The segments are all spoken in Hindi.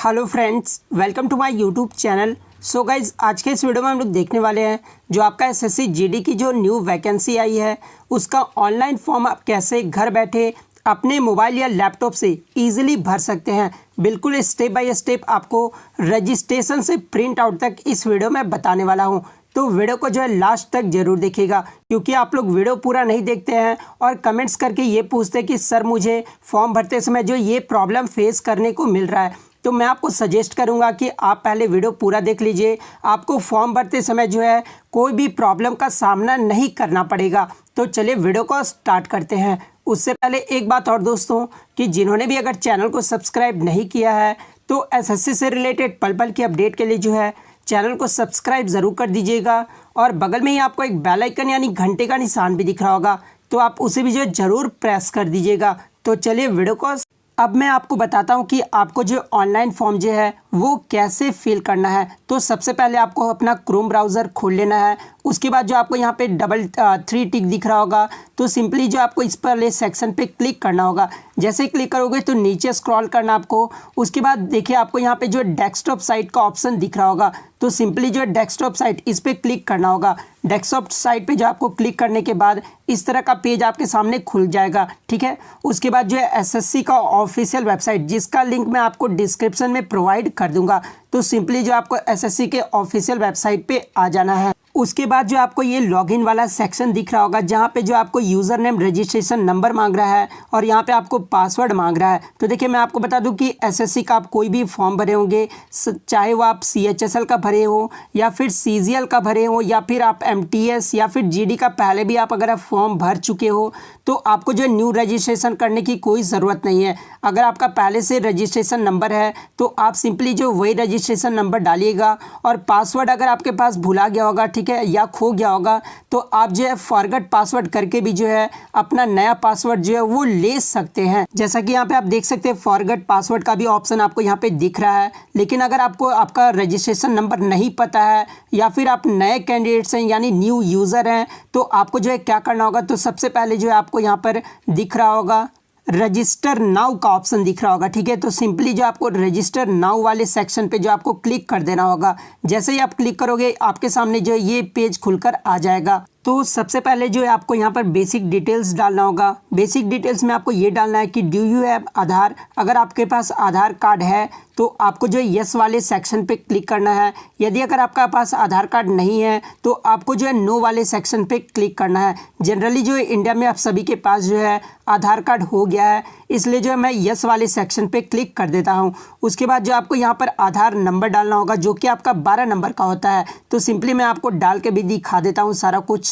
Hello friends, welcome to my YouTube channel. So guys, आज के इस वीडियो में हम लोग देखने वाले हैं जो आपका एसएससी जीडी की जो न्यू वैकेंसी आई है उसका ऑनलाइन फॉर्म आप कैसे घर बैठे अपने मोबाइल या लैपटॉप से इजीली भर सकते हैं। बिल्कुल स्टेप बाय स्टेप आपको रजिस्ट्रेशन से प्रिंट आउट तक इस वीडियो में बताने वाला हूं। तो वीडियो को जो है लास्ट तक जरूर देखिएगा, क्योंकि आप लोग वीडियो पूरा नहीं देखते हैं और कमेंट्स करके ये पूछते हैं कि सर मुझे फॉर्म भरते समय जो ये प्रॉब्लम फेस करने को मिल रहा है। तो मैं आपको सजेस्ट करूंगा कि आप पहले वीडियो पूरा देख लीजिए। आपको फॉर्म भरते समय जो है कोई भी प्रॉब्लम का सामना नहीं करना पड़ेगा। तो चलिए वीडियो को स्टार्ट करते हैं। उससे पहले एक बात और दोस्तों, कि जिन्होंने भी अगर चैनल को सब्सक्राइब नहीं किया है तो एसएससी से रिलेटेड पल पल की अपडेट के लिए जो है चैनल को सब्सक्राइब ज़रूर कर दीजिएगा। और बगल में ही आपको एक बेल आइकन यानी घंटे का निशान भी दिख रहा होगा, तो आप उसे भी जो है ज़रूर प्रेस कर दीजिएगा। तो चलिए वीडियो को अब मैं आपको बताता हूं कि आपको जो ऑनलाइन फॉर्म जो है वो कैसे फिल करना है। तो सबसे पहले आपको अपना क्रोम ब्राउज़र खोल लेना है। उसके बाद जो आपको यहाँ पे डबल 3 टिक दिख रहा होगा, तो सिंपली जो आपको इस वाले सेक्शन पे क्लिक करना होगा। जैसे ही क्लिक करोगे तो नीचे स्क्रॉल करना आपको। उसके बाद देखिए आपको यहाँ पे जो डेस्कटॉप साइट का ऑप्शन दिख रहा होगा, तो सिंपली जो डेस्कटॉप साइट इस पर क्लिक करना होगा। डेस्कटॉप साइट पे जो आपको क्लिक करने के बाद इस तरह का पेज आपके सामने खुल जाएगा, ठीक है। उसके बाद जो है एसएससी का ऑफिशियल वेबसाइट, जिसका लिंक मैं आपको डिस्क्रिप्शन में प्रोवाइड कर दूंगा, तो सिंपली जो आपको एसएससी के ऑफिशियल वेबसाइट पे आ जाना है। उसके बाद जो आपको ये लॉगिन वाला सेक्शन दिख रहा होगा, जहाँ पे जो आपको यूज़र नेम रजिस्ट्रेशन नंबर मांग रहा है और यहाँ पे आपको पासवर्ड मांग रहा है। तो देखिए मैं आपको बता दूं कि एसएससी का आप कोई भी फॉर्म भरे होंगे, चाहे वो आप सीएचएसएल का भरे हो या फिर सीजीएल का भरे हो या फिर आप एमटीएस या फिर जीडी का पहले भी आप अगर आप फॉर्म भर चुके हो, तो आपको जो न्यू रजिस्ट्रेशन करने की कोई ज़रूरत नहीं है। अगर आपका पहले से रजिस्ट्रेशन नंबर है तो आप सिंपली जो वही रजिस्ट्रेशन नंबर डालिएगा और पासवर्ड अगर आपके पास भुला गया होगा, ठीक है, या खो गया होगा, तो आप जो है फॉरगेट पासवर्ड करके भी जो है अपना नया पासवर्ड जो है वो ले सकते हैं। जैसा कि यहाँ पे आप देख सकते हैं फॉरगेट पासवर्ड का भी ऑप्शन आपको यहाँ पे दिख रहा है। लेकिन अगर आपको आपका रजिस्ट्रेशन नंबर नहीं पता है या फिर आप नए कैंडिडेट्स हैं यानी न्यू यूज़र हैं, तो आपको जो है क्या करना होगा, तो सबसे पहले जो है आपको यहाँ पर दिख रहा होगा रजिस्टर नाउ का ऑप्शन दिख रहा होगा, ठीक है। तो सिंपली जो आपको रजिस्टर नाउ वाले सेक्शन पे जो आपको क्लिक कर देना होगा। जैसे ही आप क्लिक करोगे आपके सामने जो है ये पेज खुलकर आ जाएगा। तो सबसे पहले जो है आपको यहाँ पर बेसिक डिटेल्स डालना होगा। बेसिक डिटेल्स में आपको ये डालना है कि डू यू हैव आधार। अगर आपके पास आधार कार्ड है तो आपको जो है यस वाले सेक्शन पे क्लिक करना है। यदि अगर आपका पास आधार कार्ड नहीं है तो आपको जो है नो वाले सेक्शन पे क्लिक करना है। जनरली जो है इंडिया में आप सभी के पास जो है आधार कार्ड हो गया है, इसलिए जो है मैं यस वाले सेक्शन पे क्लिक कर देता हूँ। उसके बाद जो आपको यहाँ पर आधार नंबर डालना होगा, जो कि आपका 12 नंबर का होता है। तो सिंपली मैं आपको डाल के भी दिखा देता हूँ सारा कुछ।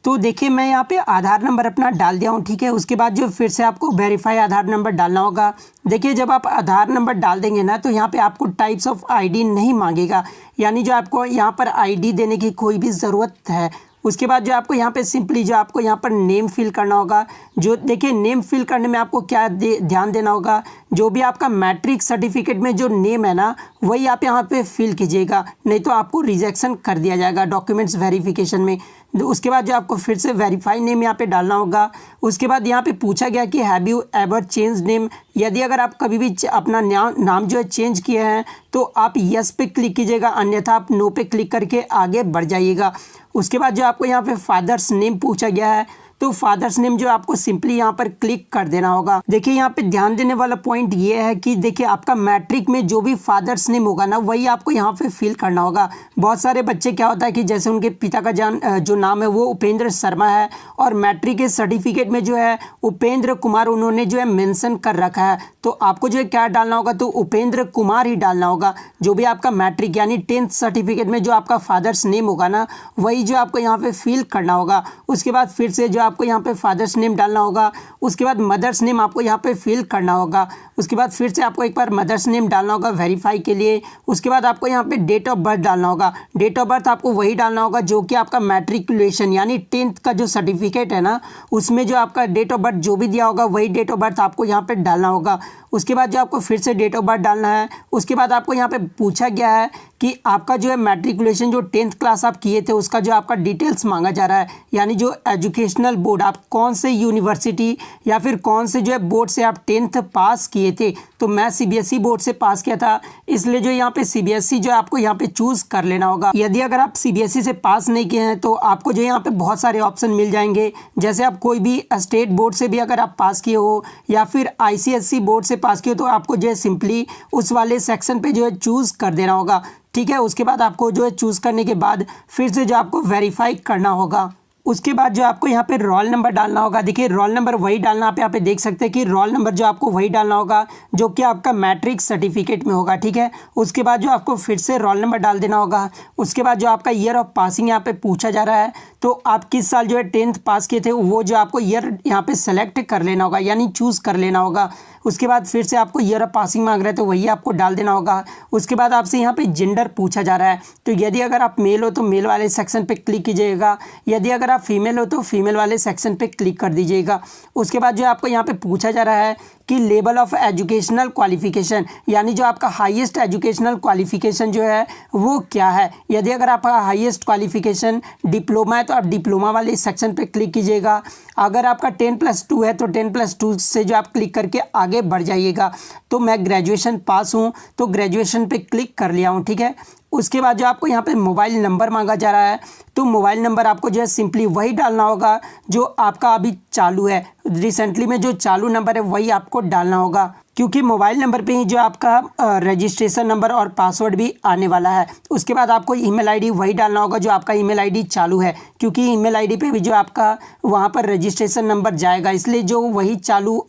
तो देखिए मैं यहाँ पे आधार नंबर अपना डाल दिया हूँ, ठीक है। उसके बाद जो फिर से आपको वेरीफाई आधार नंबर डालना होगा। देखिए जब आप आधार नंबर डाल देंगे ना, तो यहाँ पे आपको टाइप्स ऑफ आईडी नहीं मांगेगा, यानी जो आपको यहाँ पर आईडी देने की कोई भी ज़रूरत है। उसके बाद जो आपको यहाँ पे सिंपली जो आपको यहाँ पर नेम फिल करना होगा। जो देखिए नेम फिल करने में आपको क्या ध्यान देना होगा, जो भी आपका मैट्रिक सर्टिफिकेट में जो नेम है ना, वही आप यहाँ पे फिल कीजिएगा, नहीं तो आपको रिजेक्शन कर दिया जाएगा डॉक्यूमेंट्स वेरिफिकेशन में। उसके बाद जो आपको फिर से वेरीफाई नेम यहाँ पे डालना होगा। उसके बाद यहाँ पे पूछा गया कि have you ever change name. यदि अगर आप कभी भी अपना नाम जो है चेंज किए हैं तो आप यस पे क्लिक कीजिएगा, अन्यथा आप नो पे क्लिक करके आगे बढ़ जाइएगा। उसके बाद जो आपको यहाँ पे फादर्स नेम पूछा गया है, तो फादर्स नेम जो आपको सिंपली यहाँ पर क्लिक कर देना होगा। देखिए यहाँ पे ध्यान देने वाला पॉइंट ये है कि देखिए आपका मैट्रिक में जो भी फादर्स नेम होगा ना, वही आपको यहाँ पे फिल करना होगा। बहुत सारे बच्चे क्या होता है कि जैसे उनके पिता का जो नाम है वो उपेंद्र शर्मा है और मैट्रिक के सर्टिफिकेट में जो है उपेंद्र कुमार उन्होंने जो है मेंशन कर रखा है, तो आपको जो है क्या डालना होगा, तो उपेंद्र कुमार ही डालना होगा। जो भी आपका मैट्रिक यानी 10th सर्टिफिकेट में जो आपका फादर्स नेम होगा ना, वही जो आपको यहाँ पे फिल करना होगा। उसके बाद फिर से जो आपको यहाँ पे फादर्स नेम डालना होगा। उसके बाद मदर्स नेम आपको यहाँ पे फिल करना होगा। उसके बाद फिर से आपको एक बार मदर्स नेम डालना होगा वेरीफाई के लिए। उसके बाद आपको यहाँ पे डेट ऑफ बर्थ डालना होगा। डेट ऑफ बर्थ आपको वही डालना होगा जो कि आपका मैट्रिकुलेशन यानी 10th का जो सर्टिफिकेट है ना, उसमें जो आपका डेट ऑफ बर्थ जो भी दिया होगा वही डेट ऑफ बर्थ आपको यहाँ पे डालना होगा। उसके बाद जो आपको फिर से डेट ऑफ बर्थ डालना है। उसके बाद आपको यहाँ पे पूछा गया है कि आपका जो है मैट्रिकुलेशन जो 10th क्लास आप किए थे उसका जो आपका डिटेल्स मांगा जा रहा है, यानी जो एजुकेशनल बोर्ड, आप कौन से यूनिवर्सिटी या फिर कौन से जो है बोर्ड से आप 10th पास किए थे। तो मैं सीबीएसई बोर्ड से पास किया था, इसलिए जो यहाँ पे सीबीएसई जो आपको यहाँ पे चूज़ कर लेना होगा। यदि अगर आप सीबीएसई से पास नहीं किए हैं तो आपको जो यहाँ पे बहुत सारे ऑप्शन मिल जाएंगे, जैसे आप कोई भी स्टेट बोर्ड से भी अगर आप पास किए हो या फिर आईसीएसई बोर्ड से पास किए हो तो आपको जो है सिंपली उस वाले सेक्शन पे जो है चूज़ कर देना होगा। ठीक है, उसके बाद आपको जो है चूज़ करने के बाद फिर से जो आपको वेरीफाई करना होगा। उसके बाद जो आपको यहाँ पे रोल नंबर डालना होगा। देखिए रोल नंबर वही डालना, आप यहाँ पे देख सकते हैं कि रोल नंबर जो आपको वही डालना होगा जो कि आपका मैट्रिक सर्टिफिकेट में होगा। ठीक है, उसके बाद जो आपको फिर से रोल नंबर डाल देना होगा। उसके बाद जो आपका ईयर ऑफ पासिंग यहाँ पे पूछा जा रहा है, तो आप किस साल जो है 10th पास किए थे वो जो आपको ईयर यहाँ पे सेलेक्ट कर लेना होगा, यानी चूज़ कर लेना होगा। उसके बाद फिर से आपको ईयर ऑफ पासिंग मांग रहा है तो वही आपको डाल देना होगा। उसके बाद आपसे यहाँ पे जेंडर पूछा जा रहा है, तो यदि अगर आप मेल हो तो मेल वाले सेक्शन पे क्लिक कीजिएगा, यदि अगर आप फीमेल हो तो फीमेल वाले सेक्शन पे क्लिक कर दीजिएगा। उसके बाद जो आपको यहाँ पे पूछा जा रहा है कि लेवल ऑफ एजुकेशनल क्वालिफिकेशन, यानी जो आपका हाईएस्ट एजुकेशनल क्वालिफिकेशन जो है वो क्या है। यदि अगर आपका हाईएस्ट क्वालिफिकेशन डिप्लोमा है तो आप डिप्लोमा वाले सेक्शन पे क्लिक कीजिएगा। अगर आपका 10+2 है तो 10+2 से जो आप क्लिक करके आगे बढ़ जाइएगा। तो मैं ग्रेजुएशन पास हूँ तो ग्रेजुएशन पे क्लिक कर लिया हूँ। ठीक है, उसके बाद जो आपको यहाँ पे मोबाइल नंबर मांगा जा रहा है, तो मोबाइल नंबर आपको जो है सिंपली वही डालना होगा जो आपका अभी चालू है, रिसेंटली में जो चालू नंबर है वही आपको डालना होगा, क्योंकि मोबाइल नंबर पे ही जो आपका रजिस्ट्रेशन नंबर और पासवर्ड भी आने वाला है। उसके बाद आपको ईमेल आईडी वही डालना होगा जो आपका ईमेल आईडी चालू है, क्योंकि ईमेल आईडी पे भी जो आपका वहाँ पर रजिस्ट्रेशन नंबर जाएगा, इसलिए जो वही चालू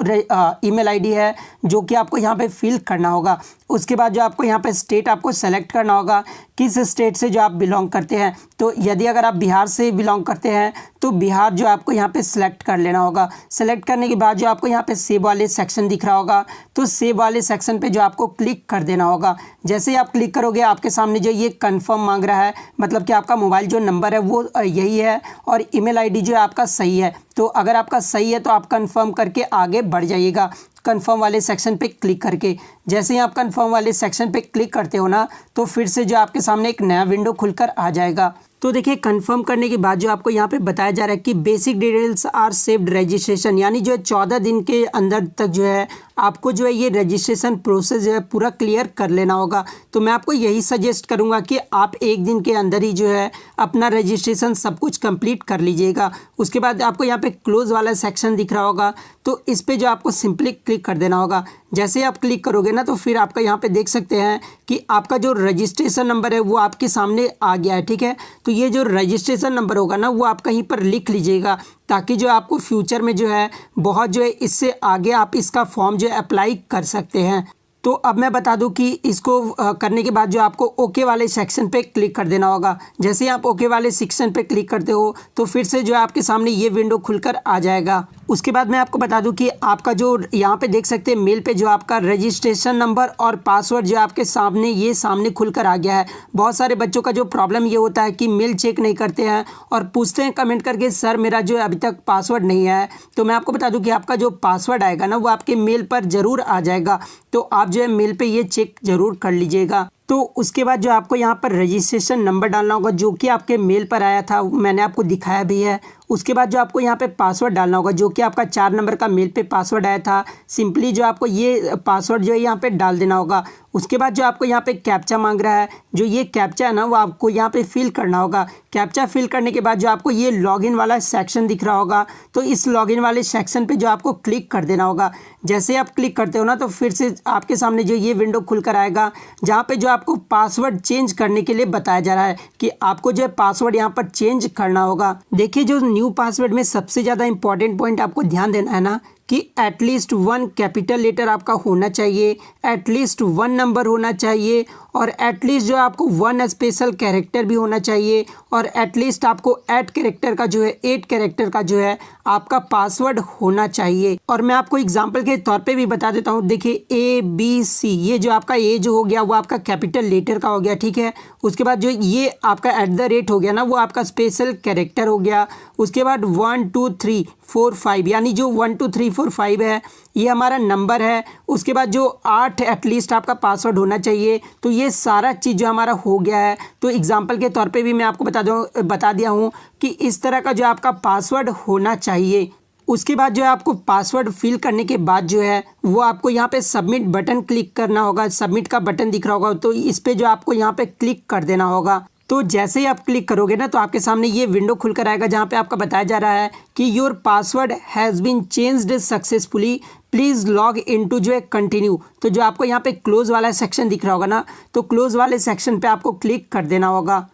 ईमेल आईडी है जो कि आपको यहाँ पे फिल करना होगा। उसके बाद जो आपको यहाँ पे स्टेट आपको सेलेक्ट करना होगा, किस स्टेट से जो आप बिलोंग करते हैं। तो यदि अगर आप बिहार से बिलोंग करते हैं तो बिहार जो आपको यहाँ पे सिलेक्ट कर लेना होगा। सेलेक्ट करने के बाद जो आपको यहाँ पे सेव वाले सेक्शन दिख रहा होगा, तो सेव वाले सेक्शन पे जो आपको क्लिक कर देना होगा। जैसे ही आप क्लिक करोगे आपके सामने जो ये कंफर्म मांग रहा है, मतलब कि आपका मोबाइल जो नंबर है वो यही है और ईमेल आईडी जो है आपका सही है। तो अगर आपका सही है तो आप कंफर्म करके आगे बढ़ जाइएगा कंफर्म वाले सेक्शन पे क्लिक करके। जैसे ही आप कंफर्म वाले सेक्शन पे क्लिक करते हो ना, तो फिर से जो आपके सामने एक नया विंडो खुलकर आ जाएगा। तो देखिए कंफर्म करने के बाद जो आपको यहाँ पे बताया जा रहा है कि basic details are saved registration, यानी जो है 14 दिन के अंदर तक जो है आपको जो है ये रजिस्ट्रेशन प्रोसेस जो है पूरा क्लियर कर लेना होगा। तो मैं आपको यही सजेस्ट करूँगा कि आप एक दिन के अंदर ही जो है अपना रजिस्ट्रेशन सब कुछ कंप्लीट कर लीजिएगा। उसके बाद आपको यहाँ पे क्लोज वाला सेक्शन दिख रहा होगा, तो इस पर जो आपको सिंपली क्लिक कर देना होगा। जैसे ही आप क्लिक करोगे ना, तो फिर आपका यहाँ पे देख सकते हैं कि आपका जो रजिस्ट्रेशन नंबर है वो आपके सामने आ गया है। ठीक है, तो ये जो रजिस्ट्रेशन नंबर होगा ना वो आप कहीं पर लिख लीजिएगा, ताकि जो आपको फ्यूचर में जो है बहुत जो है इससे आगे आप इसका फॉर्म जो है अप्लाई कर सकते हैं। तो अब मैं बता दूं कि इसको करने के बाद जो आपको ओके वाले सेक्शन पे क्लिक कर देना होगा। जैसे ही आप ओके वाले सेक्शन पे क्लिक करते हो तो फिर से जो है आपके सामने ये विंडो खुलकर आ जाएगा। उसके बाद मैं आपको बता दूं कि आपका जो यहाँ पे देख सकते हैं मेल पे जो आपका रजिस्ट्रेशन नंबर और पासवर्ड जो आपके सामने ये सामने खुलकर आ गया है। बहुत सारे बच्चों का जो प्रॉब्लम ये होता है कि मेल चेक नहीं करते हैं और पूछते हैं कमेंट करके सर मेरा जो है अभी तक पासवर्ड नहीं आया है। तो मैं आपको बता दूं कि आपका जो पासवर्ड आएगा ना वो आपके मेल पर ज़रूर आ जाएगा, तो आप जो है मेल पे ये चेक ज़रूर कर लीजिएगा। तो उसके बाद जो आपको यहाँ पर रजिस्ट्रेशन नंबर डालना होगा जो कि आपके मेल पर आया था, मैंने आपको दिखाया भी है। उसके बाद जो आपको यहाँ पे पासवर्ड डालना होगा जो कि आपका 4 नंबर का मेल पे पासवर्ड आया था, सिंपली जो आपको ये पासवर्ड जो है यहाँ पे डाल देना होगा। उसके बाद जो आपको यहाँ पे कैप्चा मांग रहा है, जो ये कैप्चा है ना वो आपको यहाँ पे फिल करना होगा। कैप्चा फिल करने के बाद जो आपको ये लॉगिन वाला सेक्शन दिख रहा होगा, तो इस लॉगिन वाले सेक्शन पे जो आपको क्लिक कर देना होगा। जैसे आप क्लिक करते हो ना, तो फिर से आपके सामने जो ये विंडो खुलकर आएगा, जहाँ पे जो आपको पासवर्ड चेंज करने के लिए बताया जा रहा है कि आपको जो है पासवर्ड यहाँ पर चेंज करना होगा। देखिए जो न्यू पासवर्ड में सबसे ज़्यादा इंपॉर्टेंट पॉइंट आपको ध्यान देना है ना कि एटलीस्ट 1 कैपिटल लेटर आपका होना चाहिए, एटलीस्ट 1 नंबर होना चाहिए और एटलीस्ट जो आपको 1 स्पेशल कैरेक्टर भी होना चाहिए और एटलीस्ट आपको 8 कैरेक्टर का जो है 8 कैरेक्टर का जो है आपका पासवर्ड होना चाहिए। और मैं आपको एग्जांपल के तौर पे भी बता देता हूँ। देखिए ABC, ये जो आपका ए जो हो गया वो आपका कैपिटल लेटर का हो गया, ठीक है। उसके बाद जो ये आपका @ हो गया ना वो आपका स्पेशल कैरेक्टर हो गया। उसके बाद 1 2 3 4 5, यानी जो 1 2 3 4 5 है ये हमारा नंबर है, उसके बाद जो 8 एटलीस्ट आपका पासवर्ड होना चाहिए। तो ये सारा चीज़ जो हमारा हो गया है। तो एग्जांपल के तौर पे भी मैं आपको बता दिया हूँ कि इस तरह का जो आपका पासवर्ड होना चाहिए। उसके बाद जो है आपको पासवर्ड फिल करने के बाद जो है वो आपको यहाँ पे सबमिट बटन क्लिक करना होगा। सबमिट का बटन दिख रहा होगा, तो इस पे जो आपको यहाँ पे क्लिक कर देना होगा। तो जैसे ही आप क्लिक करोगे ना, तो आपके सामने ये विंडो खुलकर आएगा जहाँ पे आपका बताया जा रहा है कि your password has been changed successfully, please log into जो है कंटिन्यू। तो जो आपको यहाँ पे क्लोज वाला सेक्शन दिख रहा होगा ना, तो क्लोज वाले सेक्शन पे आपको क्लिक कर देना होगा।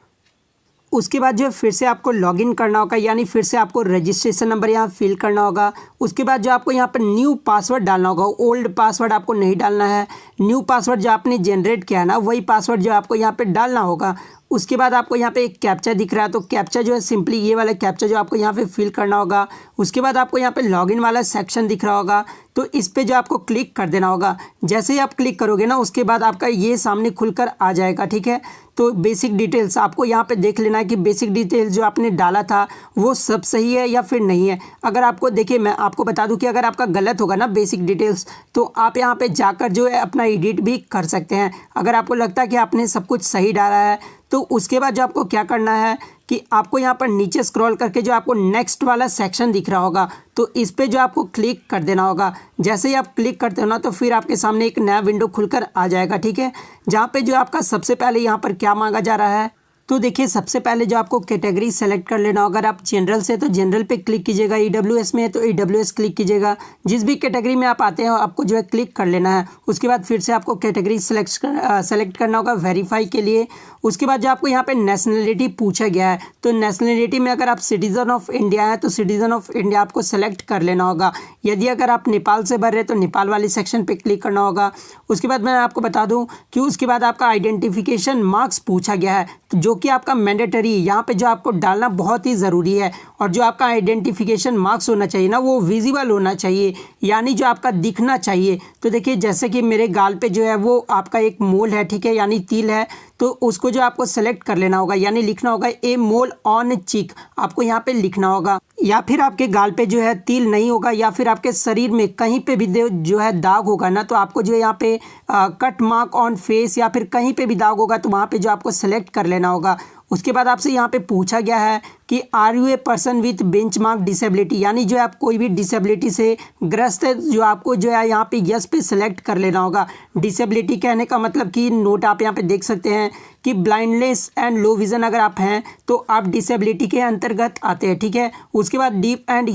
उसके बाद जो है फिर से आपको लॉगिन करना होगा, यानी फिर से आपको रजिस्ट्रेशन नंबर यहाँ फिल करना होगा। उसके बाद जो आपको यहाँ पर न्यू पासवर्ड डालना होगा, ओल्ड पासवर्ड आपको नहीं डालना है। न्यू पासवर्ड जो आपने जनरेट किया है ना, वही पासवर्ड जो आपको यहाँ पे डालना होगा। उसके बाद आपको यहाँ पे एक कैप्चा दिख रहा है, तो कैप्चा जो है सिंपली ये वाला कैप्चा जो आपको यहाँ पे फिल करना होगा। उसके बाद आपको यहाँ पे लॉगिन वाला सेक्शन दिख रहा होगा, तो इस पे जो आपको क्लिक कर देना होगा। जैसे ही आप क्लिक करोगे ना, उसके बाद आपका ये सामने खुलकर आ जाएगा, ठीक है। तो बेसिक डिटेल्स आपको यहाँ पे देख लेना है कि बेसिक डिटेल्स जो आपने डाला था वो सब सही है या फिर नहीं है। अगर आपको देखिए, मैं आपको बता दूं कि अगर आपका गलत होगा ना बेसिक डिटेल्स, तो आप यहाँ पे जाकर जो है अपना एडिट भी कर सकते हैं। अगर आपको लगता है कि आपने सब कुछ सही डाला है, तो उसके बाद जो आपको क्या करना है कि आपको यहाँ पर नीचे स्क्रॉल करके जो आपको नेक्स्ट वाला सेक्शन दिख रहा होगा, तो इस पे जो आपको क्लिक कर देना होगा। जैसे ही आप क्लिक करते हो ना, तो फिर आपके सामने एक नया विंडो खुलकर आ जाएगा, ठीक है। जहाँ पे जो आपका सबसे पहले यहाँ पर क्या मांगा जा रहा है, तो देखिए सबसे पहले जो आपको कैटेगरी सेलेक्ट कर लेना होगा। अगर आप जनरल से तो जनरल पे क्लिक कीजिएगा, ईडब्ल्यूएस में है तो ईडब्ल्यूएस क्लिक कीजिएगा। जिस भी कैटेगरी में आप आते हैं आपको जो है क्लिक कर लेना है। उसके बाद फिर से आपको कैटेगरी सेलेक्ट करना होगा वेरीफाई के लिए। उसके बाद जो आपको यहाँ पे नेशनलिटी पूछा गया है, तो नेशनलिटी में अगर आप सिटीज़न ऑफ इंडिया है तो सिटीज़न ऑफ इंडिया आपको सेलेक्ट कर लेना होगा। यदि अगर आप नेपाल से भर रहे तो नेपाल वाले सेक्शन पे क्लिक करना होगा। उसके बाद मैं आपको बता दूं कि उसके बाद आपका आइडेंटिफिकेशन मार्क्स पूछा गया है, जो कि आपका मैंडेटरी है। यहाँ पे जो आपको डालना बहुत ही ज़रूरी है, और जो आपका आइडेंटिफिकेशन मार्क्स होना चाहिए ना, वो विजिबल होना चाहिए, यानी जो आपका दिखना चाहिए। तो देखिए जैसे कि मेरे गाल पे जो है वो आपका एक मोल है, ठीक है, यानी तिल है, तो उसको जो आपको सेलेक्ट कर लेना होगा, यानी लिखना होगा ए मोल ऑन चिक, आपको यहाँ पे लिखना होगा। या फिर आपके गाल पे जो है तिल नहीं होगा, या फिर आपके शरीर में कहीं पे भी जो है दाग होगा ना, तो आपको जो है यहाँ पे कट मार्क ऑन फेस या फिर कहीं पे भी दाग होगा, तो वहाँ पे जो आपको सेलेक्ट कर लेना होगा। उसके बाद आपसे यहाँ पे पूछा गया है कि are you a person with benchmark disability, यानी जो आप कोई भी डिसेबिलिटी से ग्रस्त है, जो आपको जो है यहाँ पे यस पे सेलेक्ट कर लेना होगा। डिसेबिलिटी कहने का मतलब कि नोट आप यहाँ पे देख सकते हैं कि ब्लाइंडनेस एंड लो विजन अगर आप हैं तो आप डिसेबिलिटी के अंतर्गत आते हैं, ठीक है। उसके बाद deep and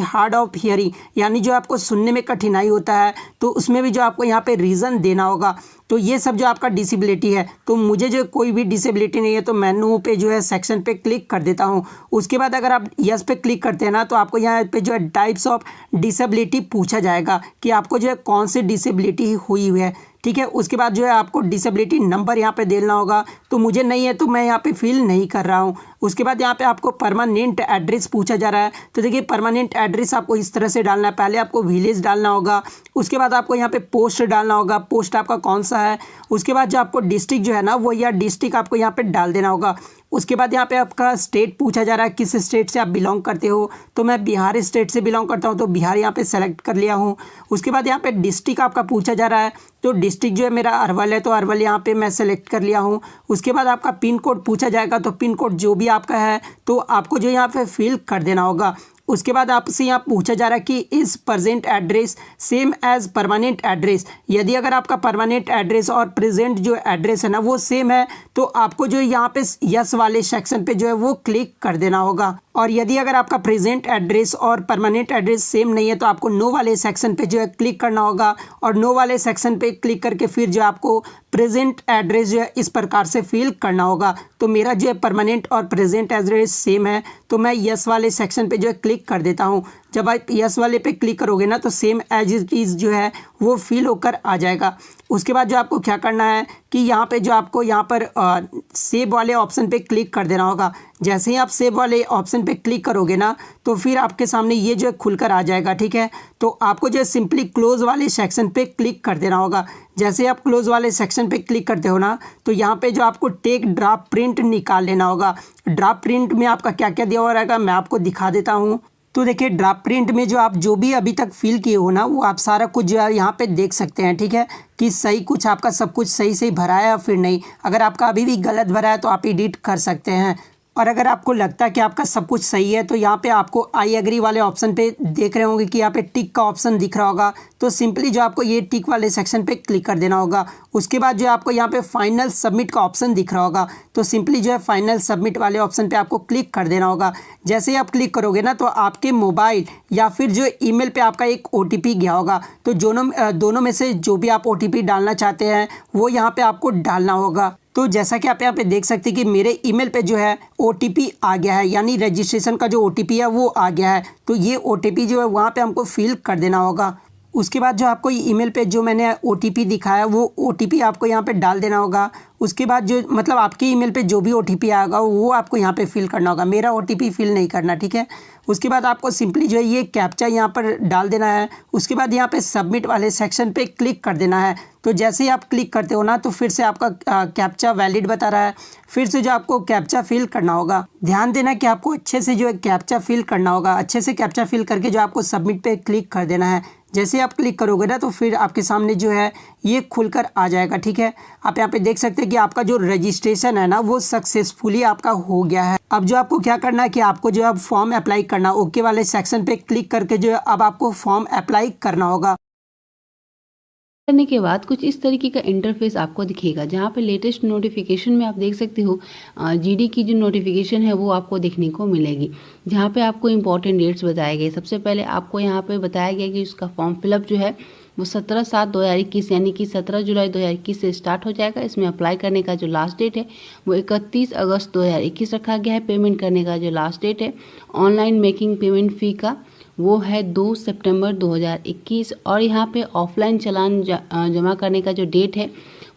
hard of hearing, यानी जो आपको सुनने में कठिनाई होता है, तो उसमें भी जो आपको यहाँ पे रीज़न देना होगा। तो ये सब जो आपका डिसेबिलिटी है, तो मुझे जो कोई भी डिसेबिलिटी नहीं है, तो मैं नो पे जो है सेक्शन पे क्लिक कर देता हूँ। उसके बाद अगर आप यस पे क्लिक करते हैं ना, तो आपको यहाँ पे जो है टाइप्स ऑफ डिसेबिलिटी पूछा जाएगा कि आपको जो है कौन सी डिसेबिलिटी हुई है, ठीक है। उसके बाद जो है आपको डिसेबिलिटी नंबर यहाँ पे देना होगा, तो मुझे नहीं है तो मैं यहाँ पे फिल नहीं कर रहा हूँ। उसके बाद यहाँ पे आपको परमानेंट एड्रेस पूछा जा रहा है, तो देखिए परमानेंट एड्रेस आपको इस तरह से डालना है। पहले आपको विलेज डालना होगा, उसके बाद आपको यहाँ पे पोस्ट डालना होगा, पोस्ट आपका कौन सा है। उसके बाद जो आपको डिस्ट्रिक्ट जो है ना, वो या डिस्ट्रिक्ट आपको यहाँ पे डाल देना होगा। उसके बाद यहाँ पे आपका स्टेट पूछा जा रहा है, किस स्टेट से आप बिलोंग करते हो, तो मैं बिहार स्टेट से बिलोंग करता हूँ, तो बिहार यहाँ पे सेलेक्ट कर लिया हूँ। उसके बाद यहाँ पे डिस्ट्रिक्ट आपका पूछा जा रहा है, तो डिस्ट्रिक्ट जो है मेरा अरवल है, तो अरवल यहाँ पे मैं सेलेक्ट कर लिया हूँ। उसके बाद आपका पिन कोड पूछा जाएगा, तो पिन कोड जो भी आपका है तो आपको जो यहाँ पे फिल कर देना होगा। उसके बाद आपसे यहाँ पूछा जा रहा है कि is present address same as permanent address, यदि अगर आपका परमानेंट एड्रेस और प्रेजेंट जो एड्रेस है ना वो सेम है, तो आपको जो यहाँ पे यस वाले सेक्शन पे जो है वो क्लिक कर देना होगा। और यदि अगर आपका प्रेजेंट एड्रेस और परमानेंट एड्रेस सेम नहीं है, तो आपको नो वाले सेक्शन पे जो है क्लिक करना होगा, और नो वाले सेक्शन पे क्लिक करके फिर जो आपको प्रेजेंट एड्रेस जो है इस प्रकार से फिल करना होगा। तो मेरा जो है परमानेंट और प्रेजेंट एड्रेस सेम है, तो मैं यस वाले सेक्शन पे जो है क्लिक कर देता हूँ। जब आप यस वाले पे क्लिक करोगे ना, तो सेम एज इट इज़ जो है वो फिल होकर आ जाएगा। उसके बाद जो आपको क्या करना है कि यहाँ पे जो आपको यहाँ पर सेव वाले ऑप्शन पे क्लिक कर देना होगा। जैसे ही आप सेव वाले ऑप्शन पे क्लिक करोगे ना, तो फिर आपके सामने ये जो है खुलकर आ जाएगा, ठीक है। तो आपको जो है सिंपली क्लोज वाले सेक्शन पे क्लिक कर देना होगा। जैसे आप क्लोज वाले सेक्शन पे क्लिक करते हो ना, तो यहाँ पे जो आपको टेक ड्राफ्ट प्रिंट निकाल लेना होगा। ड्राफ्ट प्रिंट में आपका क्या क्या दिया हुआ रहेगा मैं आपको दिखा देता हूँ। तो देखिए ड्राफ्ट प्रिंट में जो आप जो भी अभी तक फिल किए हो ना, वो आप सारा कुछ जो है यहाँ पे देख सकते हैं, ठीक है, कि सही कुछ आपका सब कुछ सही से भरा है या फिर नहीं। अगर आपका अभी भी गलत भरा है तो आप एडिट कर सकते हैं। और अगर आपको लगता है कि आपका सब कुछ सही है तो यहाँ पे आपको आई एग्री वाले ऑप्शन पे देख रहे होंगे कि यहाँ पे टिक का ऑप्शन दिख रहा होगा, तो सिंपली जो आपको ये टिक वाले सेक्शन पे क्लिक कर देना होगा। उसके बाद जो आपको यहाँ पे फाइनल सबमिट का ऑप्शन दिख रहा होगा, तो सिंपली जो है फाइनल सबमिट वाले ऑप्शन पे आपको क्लिक कर देना होगा। जैसे ही आप क्लिक करोगे ना, तो आपके मोबाइल या फिर जो ईमेल पे आपका एक OTP गया होगा, तो दोनों में से जो भी आप OTP डालना चाहते हैं वो यहाँ पे आपको डालना होगा। तो जैसा कि आप यहाँ पे देख सकते हैं कि मेरे ईमेल पे जो है OTP आ गया है, यानी रजिस्ट्रेशन का जो OTP है वो आ गया है। तो ये OTP जो है वहाँ पे हमको फिल कर देना होगा। उसके बाद जो आपको ईमेल पे जो मैंने OTP दिखाया वो OTP आपको यहाँ पे डाल देना होगा। उसके बाद जो मतलब आपके ईमेल पे जो भी OTP आएगा वो आपको यहाँ पे फिल करना होगा, मेरा OTP फिल नहीं करना, ठीक है। उसके बाद आपको सिंपली जो है ये कैप्चा यहाँ पर डाल देना है। उसके बाद यहाँ पे सबमिट वाले सेक्शन पे क्लिक कर देना है। तो जैसे ही आप क्लिक करते हो ना, तो फिर से आपका कैप्चा वैलिड बता रहा है, फिर से जो आपको कैप्चा फिल करना होगा। ध्यान देना कि आपको अच्छे से जो है कैप्चा फिल करना होगा। अच्छे से कैप्चा फिल करके जो आपको सबमिट पे क्लिक कर देना है। जैसे आप क्लिक करोगे ना, तो फिर आपके सामने जो है ये खुलकर आ जाएगा, ठीक है। आप यहाँ पे देख सकते हैं कि आपका जो रजिस्ट्रेशन है ना वो सक्सेसफुली आपका हो गया है। अब जो आपको क्या करना है कि आपको जो है फॉर्म अप्लाई करना, ओके वाले सेक्शन पे क्लिक करके जो है अब आपको फॉर्म अप्लाई करना होगा। करने के बाद कुछ इस तरीके का इंटरफेस आपको दिखेगा, जहाँ पे लेटेस्ट नोटिफिकेशन में आप देख सकते हो जीडी की जो नोटिफिकेशन है वो आपको देखने को मिलेगी, जहाँ पे आपको इंपॉर्टेंट डेट्स बताए गए। सबसे पहले आपको यहाँ पे बताया गया कि उसका फॉर्म फिलअप जो है वो 17/7/2021 यानी कि 17 जुलाई 2021 से स्टार्ट हो जाएगा। इसमें अप्लाई करने का जो लास्ट डेट है वो 31 अगस्त 2021 रखा गया है। पेमेंट करने का जो लास्ट डेट है ऑनलाइन मेकिंग पेमेंट फ़ी का वो है 2 सितंबर 2021। और यहाँ पे ऑफलाइन चालान जमा करने का जो डेट है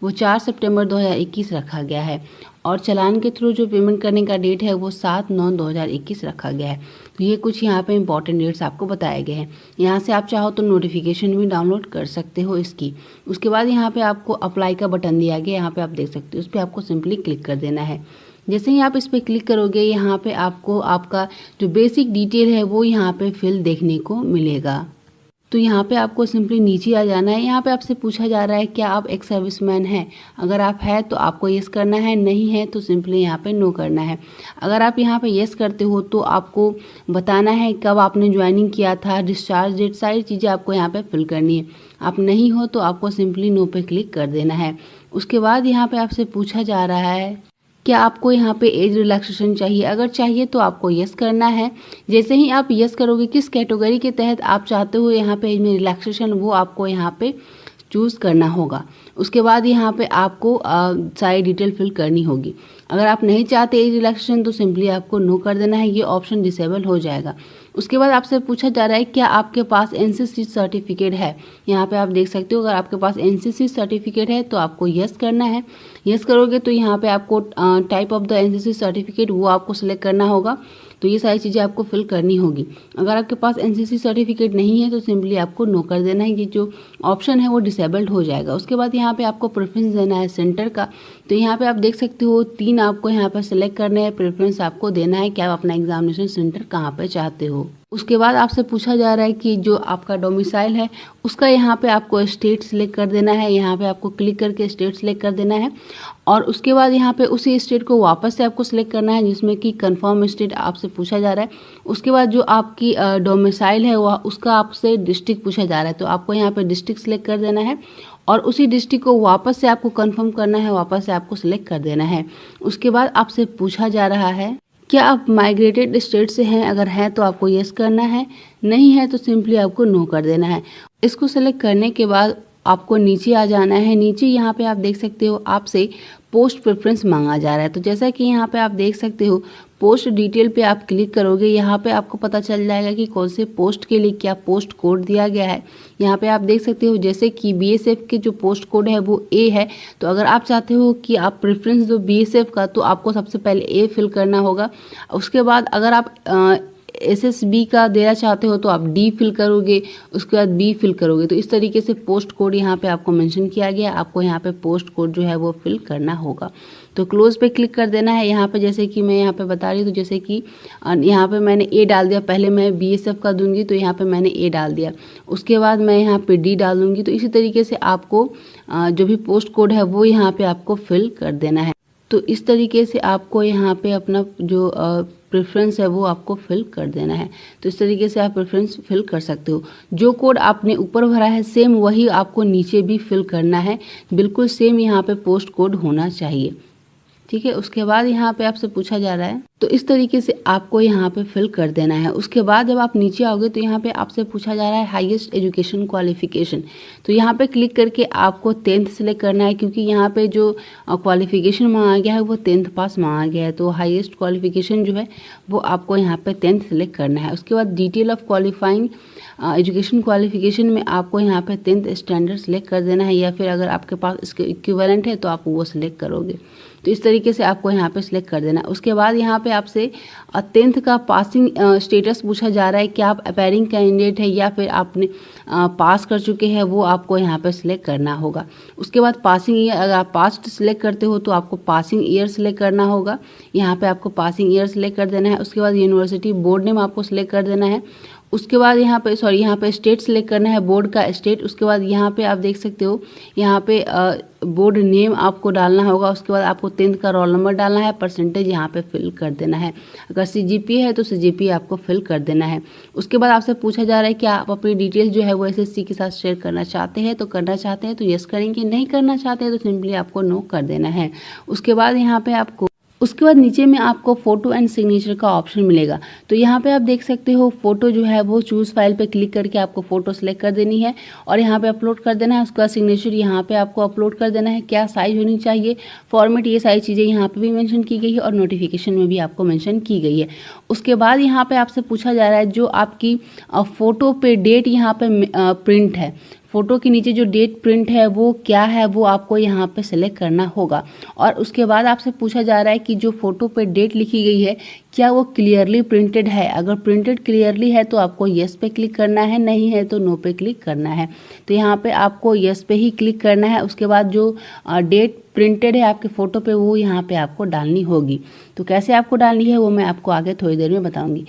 वो 4 सितंबर 2021 रखा गया है। और चालान के थ्रू जो पेमेंट करने का डेट है वो 7/9/2021 रखा गया है। तो ये कुछ यहाँ पे इंपॉर्टेंट डेट्स आपको बताए गए हैं। यहाँ से आप चाहो तो नोटिफिकेशन भी डाउनलोड कर सकते हो इसकी। उसके बाद यहाँ पे आपको अप्लाई का बटन दिया गया, यहाँ पे आप देख सकते हो, उस पर आपको सिंपली क्लिक कर देना है। जैसे ही आप इस पर क्लिक करोगे, यहाँ पे आपको आपका जो बेसिक डिटेल है वो यहाँ पे फिल देखने को मिलेगा। तो यहाँ पे आपको सिंपली नीचे आ जाना है। यहाँ पे आपसे पूछा जा रहा है क्या आप एक सर्विसमैन हैं। अगर आप हैं तो आपको यस करना है, नहीं है तो सिंपली यहाँ पे नो करना है। अगर आप यहाँ पे यस करते हो तो आपको बताना है कब आपने ज्वाइनिंग किया था, डिस्चार्ज डेट, सारी चीज़ें आपको यहाँ पे फिल करनी है। आप नहीं हो तो आपको सिंपली नो पे क्लिक कर देना है। उसके बाद यहाँ पे आपसे पूछा जा रहा है क्या आपको यहाँ पे एज रिलैक्सेशन चाहिए। अगर चाहिए तो आपको यस करना है। जैसे ही आप यस करोगे, किस कैटेगरी के तहत आप चाहते हो यहाँ पे एज में रिलैक्सेशन, वो आपको यहाँ पे चूज़ करना होगा। उसके बाद यहाँ पे आपको सारी डिटेल फिल करनी होगी। अगर आप नहीं चाहते एज रिलैक्सेशन तो सिंपली आपको नो कर देना है, ये ऑप्शन डिसेबल हो जाएगा। उसके बाद आपसे पूछा जा रहा है क्या आपके पास एनसीसी सर्टिफिकेट है। यहाँ पे आप देख सकते हो, अगर आपके पास एनसीसी सर्टिफिकेट है तो आपको यस करना है। यस करोगे तो यहाँ पे आपको type of the NCC certificate वो आपको सिलेक्ट करना होगा। तो ये सारी चीज़ें आपको फिल करनी होगी। अगर आपके पास एनसीसी सर्टिफिकेट नहीं है तो सिंपली आपको नो कर देना है, ये जो ऑप्शन है वो डिसेबल्ड हो जाएगा। उसके बाद यहाँ पे आपको प्रेफरेंस देना है सेंटर का। तो यहाँ पे आप देख सकते हो 3 आपको यहाँ पर सिलेक्ट करने हैं, प्रेफरेंस आपको देना है कि आप अपना एग्जामिनेशन सेंटर कहाँ पर चाहते हो। उसके बाद आपसे पूछा जा रहा है कि जो आपका डोमिसाइल है उसका यहाँ पे आपको स्टेट सिलेक्ट कर देना है। यहाँ पे आपको क्लिक करके स्टेट सिलेक्ट कर देना है और उसके बाद यहाँ पे उसी स्टेट को वापस से आपको सिलेक्ट करना है जिसमें कि कंफर्म स्टेट आपसे पूछा जा रहा है। उसके बाद जो आपकी डोमिसाइल है वह उसका आपसे डिस्ट्रिक्ट पूछा जा रहा है, तो आपको यहाँ पे डिस्ट्रिक्ट सिलेक्ट कर देना है और उसी डिस्ट्रिक्ट को वापस से आपको कंफर्म करना है, वापस से आपको सिलेक्ट कर देना है। उसके बाद आपसे पूछा जा रहा है क्या आप माइग्रेटेड स्टेट से हैं। अगर हैं तो आपको यस करना है, नहीं है तो सिंपली आपको नो कर देना है। इसको सेलेक्ट करने के बाद आपको नीचे आ जाना है। नीचे यहाँ पे आप देख सकते हो आपसे पोस्ट प्रेफरेंस मांगा जा रहा है। तो जैसा कि यहाँ पे आप देख सकते हो पोस्ट डिटेल पे आप क्लिक करोगे, यहाँ पे आपको पता चल जाएगा कि कौन से पोस्ट के लिए क्या पोस्ट कोड दिया गया है। यहाँ पे आप देख सकते हो जैसे कि बीएसएफ के जो पोस्ट कोड है वो ए है। तो अगर आप चाहते हो कि आप प्रेफरेंस दो बीएसएफ का तो आपको सबसे पहले ए फिल करना होगा। उसके बाद अगर आप SSB का देना चाहते हो तो आप D फिल करोगे, उसके बाद B फिल करोगे। तो इस तरीके से पोस्ट कोड यहाँ पे आपको मेंशन किया गया है, आपको यहाँ पे पोस्ट कोड जो है वो फिल करना होगा। तो क्लोज पे क्लिक कर देना है। यहाँ पे जैसे कि मैं यहाँ पे बता रही हूँ, तो जैसे कि यहाँ पे मैंने A डाल दिया, पहले मैं BSF का दूंगी तो यहाँ पे मैंने A डाल दिया, उसके बाद मैं यहाँ पे D डाल दूंगी। तो इसी तरीके से आपको जो भी पोस्ट कोड है वो यहाँ पे आपको फिल कर देना है। तो इस तरीके से आपको यहाँ पे अपना जो प्रेफरेंस है वो आपको फिल कर देना है। तो इस तरीके से आप प्रेफरेंस फिल कर सकते हो। जो कोड आपने ऊपर भरा है सेम वही आपको नीचे भी फिल करना है, बिल्कुल सेम यहाँ पे पोस्ट कोड होना चाहिए, ठीक है। उसके बाद यहाँ पे आपसे पूछा जा रहा है, तो इस तरीके से आपको यहाँ पे फिल कर देना है। उसके बाद जब आप नीचे आओगे तो यहाँ पे आपसे पूछा जा रहा है हाईएस्ट एजुकेशन क्वालिफिकेशन। तो यहाँ पे क्लिक करके आपको 10th सेलेक्ट करना है, क्योंकि यहाँ पे जो क्वालिफिकेशन मांगा गया है वो 10th पास मांगा गया है। तो हाईएस्ट क्वालिफिकेशन जो है वो आपको यहाँ पे 10th सेलेक्ट करना है। उसके बाद detail of qualifying education qualification में आपको यहाँ पे 10th स्टैंडर्ड सेलेक्ट कर देना है, या फिर अगर आपके पास इसके इक्विवेलेंट है तो आप वो सिलेक्ट करोगे। तो इस तरीके से आपको यहाँ पे सिलेक्ट कर देना है। उसके बाद यहाँ पे आपसे 10th का पासिंग स्टेटस पूछा जा रहा है, कि आप अपीयरिंग कैंडिडेट है या फिर आपने पास कर चुके हैं, वो आपको यहाँ पे सिलेक्ट करना होगा। उसके बाद पासिंग ईयर, अगर आप पास्ट सिलेक्ट करते हो तो आपको पासिंग ईयर सिलेक्ट करना होगा, यहाँ पे आपको पासिंग ईयर सिलेक्ट कर देना है। उसके बाद यूनिवर्सिटी बोर्ड नेम आपको सिलेक्ट कर देना है। उसके बाद यहाँ पे स्टेट सिलेक्ट करना है, बोर्ड का स्टेट। उसके बाद यहाँ पे आप देख सकते हो, यहाँ पे बोर्ड नेम आपको डालना होगा। उसके बाद आपको 10th का रोल नंबर डालना है, परसेंटेज यहाँ पे फिल कर देना है। अगर CGPA है तो CGPA आपको फिल कर देना है। उसके बाद आपसे पूछा जा रहा है कि आप अपनी डिटेल्स जो है वो SSC के साथ शेयर करना चाहते हैं, तो करना चाहते हैं तो यस करेंगे, नहीं करना चाहते हैं तो सिंपली आपको नो कर देना है। उसके बाद यहाँ पे आपको उसके बाद नीचे में आपको फोटो एंड सिग्नेचर का ऑप्शन मिलेगा। तो यहाँ पे आप देख सकते हो, फोटो जो है वो चूज फाइल पे क्लिक करके आपको फोटो सेलेक्ट कर देनी है और यहाँ पे अपलोड कर देना है। उसके बाद सिग्नेचर यहाँ पे आपको अपलोड कर देना है, क्या साइज होनी चाहिए, फॉर्मेट, ये सारी चीज़ें यहाँ पे भी मेंशन की गई है और नोटिफिकेशन में भी आपको मेंशन की गई है। उसके बाद यहाँ पे आपसे पूछा जा रहा है, जो आपकी फोटो पे डेट यहाँ पे प्रिंट है, फोटो के नीचे जो डेट प्रिंट है वो क्या है, वो आपको यहाँ पे सेलेक्ट करना होगा। और उसके बाद आपसे पूछा जा रहा है कि जो फोटो पे डेट लिखी गई है क्या वो क्लियरली प्रिंटेड है। अगर प्रिंटेड क्लियरली है तो आपको यस पे क्लिक करना है, नहीं है तो नो पे क्लिक करना है। तो यहाँ पे आपको यस पे ही क्लिक करना है। उसके बाद जो डेट प्रिंटेड है आपके फ़ोटो पे वो यहाँ पे आपको डालनी होगी। तो कैसे आपको डालनी है वो मैं आपको आगे थोड़ी देर में बताऊँगी।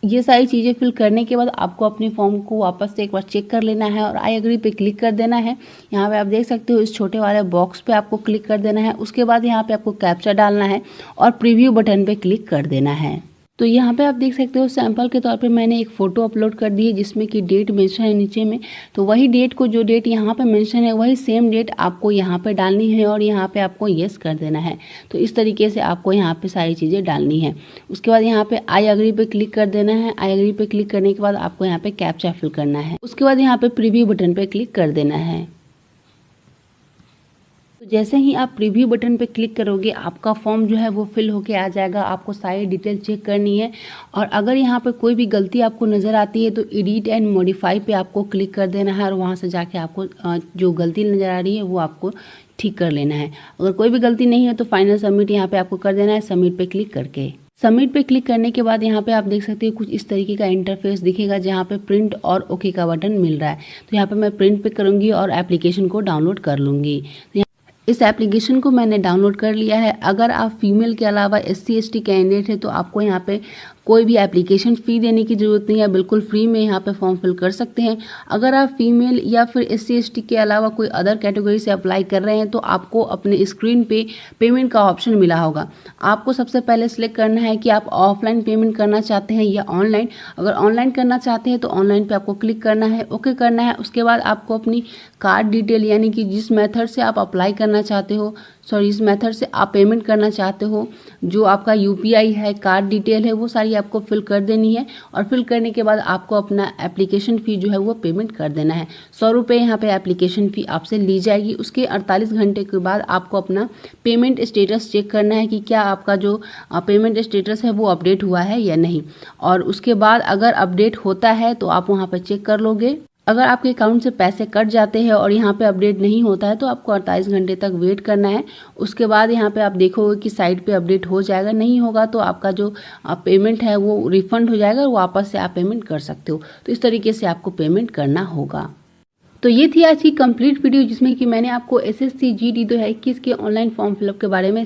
ये सारी चीज़ें फिल करने के बाद आपको अपने फॉर्म को वापस से एक बार चेक कर लेना है और आई एग्री पे क्लिक कर देना है। यहाँ पे आप देख सकते हो, इस छोटे वाले बॉक्स पे आपको क्लिक कर देना है। उसके बाद यहाँ पे आपको कैप्चा डालना है और प्रीव्यू बटन पे क्लिक कर देना है। तो यहाँ पे आप देख सकते हो, सैंपल के तौर पे मैंने एक फ़ोटो अपलोड कर दी है जिसमें कि डेट मेंशन है नीचे में। तो वही डेट को, जो डेट यहाँ पे मेंशन है वही सेम डेट आपको यहाँ पे डालनी है और यहाँ पे आपको येस कर देना है। तो इस तरीके से आपको यहाँ पे सारी चीज़ें डालनी है। उसके बाद यहाँ पे आई एग्री पे क्लिक कर देना है। आई एग्री पे क्लिक करने के बाद आपको यहाँ पे कैप्चा फिल करना है। उसके बाद यहाँ पे प्रीव्यू बटन पे क्लिक कर देना है। तो जैसे ही आप प्रीव्यू बटन पे क्लिक करोगे आपका फॉर्म जो है वो फिल होके आ जाएगा। आपको सारी डिटेल चेक करनी है और अगर यहाँ पे कोई भी गलती आपको नज़र आती है तो एडिट एंड मॉडिफाई पे आपको क्लिक कर देना है और वहाँ से जाके आपको जो गलती नज़र आ रही है वो आपको ठीक कर लेना है। अगर कोई भी गलती नहीं है तो फाइनल सबमिट यहाँ पे आपको कर देना है, सबमिट पे क्लिक करके। सबमिट पे क्लिक करने के बाद यहाँ पे आप देख सकते हो कुछ इस तरीके का इंटरफेस दिखेगा जहाँ पे प्रिंट और ओके का बटन मिल रहा है। तो यहाँ पे मैं प्रिंट पे करूँगी और एप्लीकेशन को डाउनलोड कर लूँगी। इस एप्लीकेशन को मैंने डाउनलोड कर लिया है। अगर आप फीमेल के अलावा SC ST कैंडिडेट है तो आपको यहाँ पे कोई भी एप्लीकेशन फ़ी देने की ज़रूरत नहीं है, बिल्कुल फ्री में यहाँ पे फॉर्म फिल कर सकते हैं। अगर आप फीमेल या फिर SC ST के अलावा कोई अदर कैटेगरी से अप्लाई कर रहे हैं तो आपको अपने स्क्रीन पे पेमेंट का ऑप्शन मिला होगा। आपको सबसे पहले सिलेक्ट करना है कि आप ऑफलाइन पेमेंट करना चाहते हैं या ऑनलाइन। अगर ऑनलाइन करना चाहते हैं तो ऑनलाइन पे आपको क्लिक करना है, ओके करना है। उसके बाद आपको अपनी कार्ड डिटेल, यानी कि जिस मेथड से आप अप्लाई करना चाहते हो, इस मेथड से आप पेमेंट करना चाहते हो, जो आपका UPI है, कार्ड डिटेल है, वो सारी आपको फिल कर देनी है। और फिल करने के बाद आपको अपना एप्लीकेशन फ़ी जो है वो पेमेंट कर देना है। 100 रुपये यहाँ पे एप्लीकेशन फ़ी आपसे ली जाएगी। उसके 48 घंटे के बाद आपको अपना पेमेंट स्टेटस चेक करना है कि क्या आपका जो पेमेंट स्टेटस है वो अपडेट हुआ है या नहीं। और उसके बाद अगर अपडेट होता है तो आप वहाँ पर चेक कर लोगे। अगर आपके अकाउंट से पैसे कट जाते हैं और यहाँ पे अपडेट नहीं होता है तो आपको 48 घंटे तक वेट करना है। उसके बाद यहाँ पे आप देखोगे कि साइट पे अपडेट हो जाएगा, नहीं होगा तो आपका जो पेमेंट है वो रिफंड हो जाएगा और वापस से आप पेमेंट कर सकते हो। तो इस तरीके से आपको पेमेंट करना होगा। तो ये थी आज की कंप्लीट वीडियो जिसमें कि मैंने आपको SSC GD 2021 के ऑनलाइन फॉर्म फिलअप के बारे में